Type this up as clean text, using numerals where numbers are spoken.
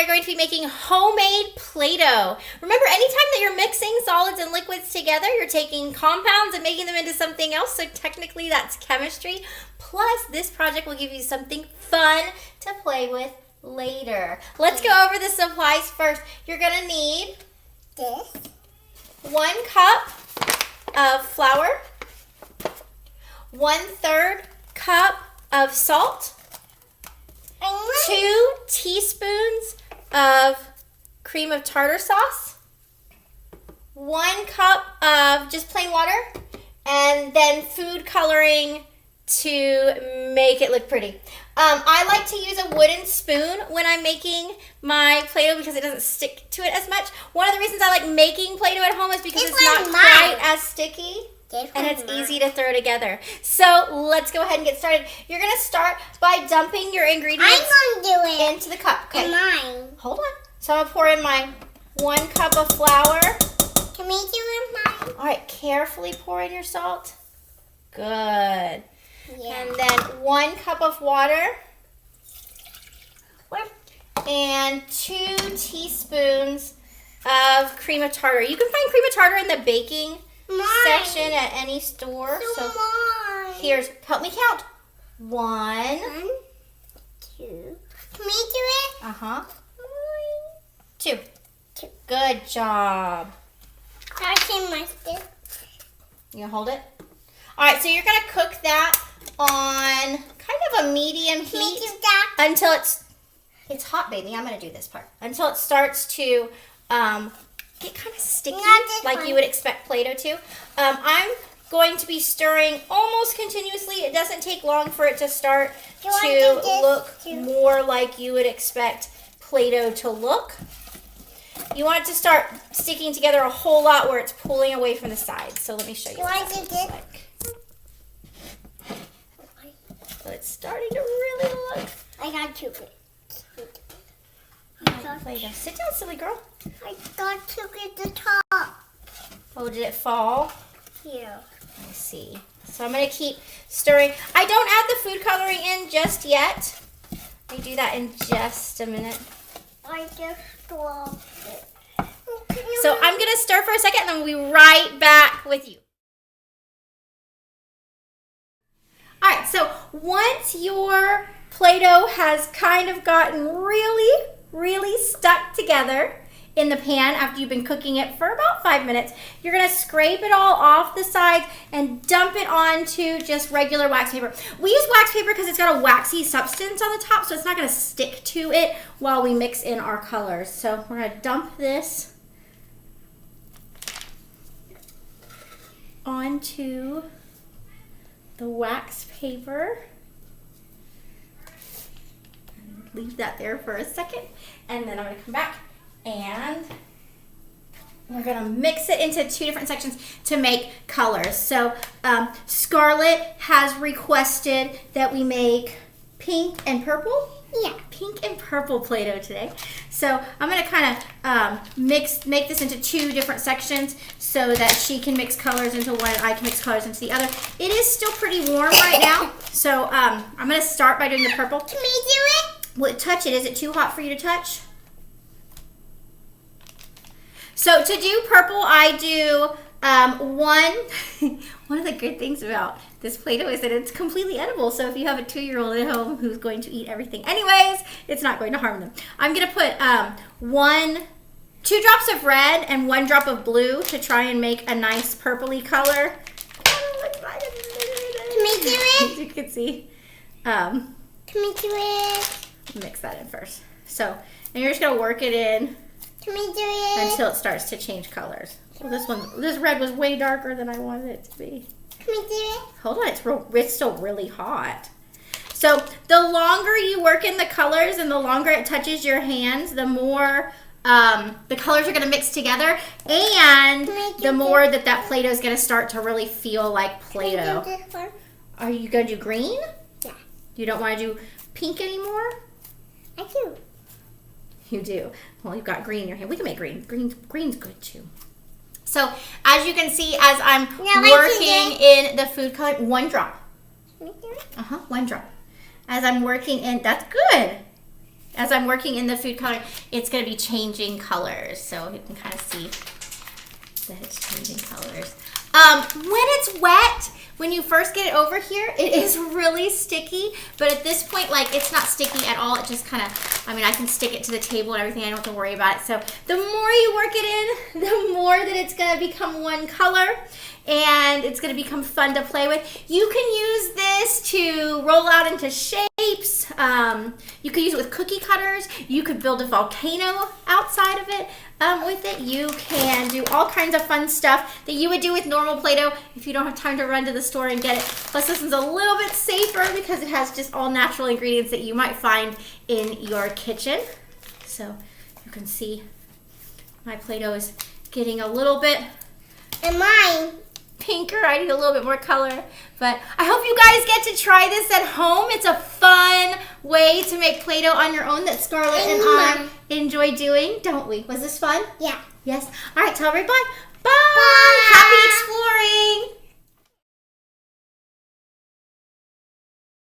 are going to be making homemade Play-Doh. Remember, anytime that you're mixing solids and liquids together, you're taking compounds and making them into something else, so technically that's chemistry. Plus, this project will give you something fun to play with later. Let's go over the supplies first. You're gonna need this. 1 cup of flour, 1/3 cup of salt, 2 teaspoons of cream of tartar sauce, 1 cup of just plain water, and then food coloring to make it look pretty. I like to use a wooden spoon when I'm making my Play-Doh because it doesn't stick to it as much. One of the reasons I like making Play-Doh at home is because it's not quite as sticky. And it's easy to throw together. So let's go ahead and get started. You're going to start by dumping your ingredients into the cup. Okay. Mine. Hold on. So I'm going to pour in my 1 cup of flour. Can we do it mine? All right, carefully pour in your salt. Good. Yeah. And then 1 cup of water. And 2 teaspoons of cream of tartar. You can find cream of tartar in the baking section at any store. So here's, help me count. 1, 1, 2. Can we do it? 2. Good job. I'll see my stick. You gonna hold it? All right, so you're gonna cook that on kind of a medium heat until it's hot, baby. I'm gonna do this part until it starts to get kind of sticky, like you would expect Play-Doh to. I'm going to be stirring almost continuously. It doesn't take long for it to start to look more like you would expect Play-Doh to look. You want it to start sticking together a whole lot where it's pulling away from the sides. So let me show you what that looks like. So it's starting to really look. I got 2 bits. Play-Doh. Sit down, silly girl. I got to get the top. Oh, did it fall? Here. I see. So I'm going to keep stirring. I don't add the food coloring in just yet. I do that in just a minute. I just dropped it. So I'm going to stir for a second and then we'll be right back with you. All right, so once your Play-Doh has kind of gotten really stuck together in the pan after you've been cooking it for about 5 minutes, you're gonna scrape it all off the sides and dump it onto just regular wax paper. We use wax paper because it's got a waxy substance on the top, so it's not gonna stick to it while we mix in our colors. So we're gonna dump this onto the wax paper. Leave that there for a second, and then I'm going to come back and we're going to mix it into 2 different sections to make colors. So Scarlett has requested that we make pink and purple. Yeah, pink and purple Play-Doh today. So I'm going to kind of make this into 2 different sections so that she can mix colors into one and I can mix colors into the other. It is still pretty warm right now, so I'm going to start by doing the purple. Can we do it? Well, touch it. Is it too hot for you to touch? So to do purple, I do one of the good things about this Play-Doh is that it's completely edible. So if you have a 2-year-old at home who's going to eat everything anyways, it's not going to harm them. I'm going to put 2 drops of red and 1 drop of blue to try and make a nice purpley color. Can we do it? As you can see. Can we do it? Mix that in first. So, and you're just gonna work it in. Can we do it? Until it starts to change colors. Well, this red was way darker than I wanted it to be. Can we do it? Hold on, it's still really hot. So the longer you work in the colors and the longer it touches your hands, the more the colors are gonna mix together, and the more that Play-Doh is gonna start to really feel like Play-Doh. Can we do this one? Are you gonna do green? Yeah. You don't want to do pink anymore? I do. You do. Well, you've got green in your hand. We can make green. Green's good too. So, as you can see, as I'm working in the food color, 1 drop. 1 drop. As I'm working in, that's good. as I'm working in the food coloring, it's going to be changing colors. So you can kind of see that it's changing colors. When it's wet, when you first get it over here, it is really sticky. But at this point, like, it's not sticky at all. It just kind of, I mean, I can stick it to the table and everything. I don't have to worry about it. So the more you work it in, the more that it's going to become one color. And it's going to become fun to play with. You can use this to roll out into shapes. You could use it with cookie cutters. You could build a volcano outside of it with it. You can do all kinds of fun stuff that you would do with normal Play-Doh if you don't have time to run to the store and get it. Plus, this one's a little bit safer because it has just all natural ingredients that you might find in your kitchen. So you can see my Play-Doh is getting a little bit... And mine. Pinker. I need a little bit more color, but I hope you guys get to try this at home. It's a fun way to make Play-Doh on your own that Scarlett and I enjoy doing, don't we? Was this fun? Yeah. Yes. All right, tell everybody bye. Bye. Happy exploring.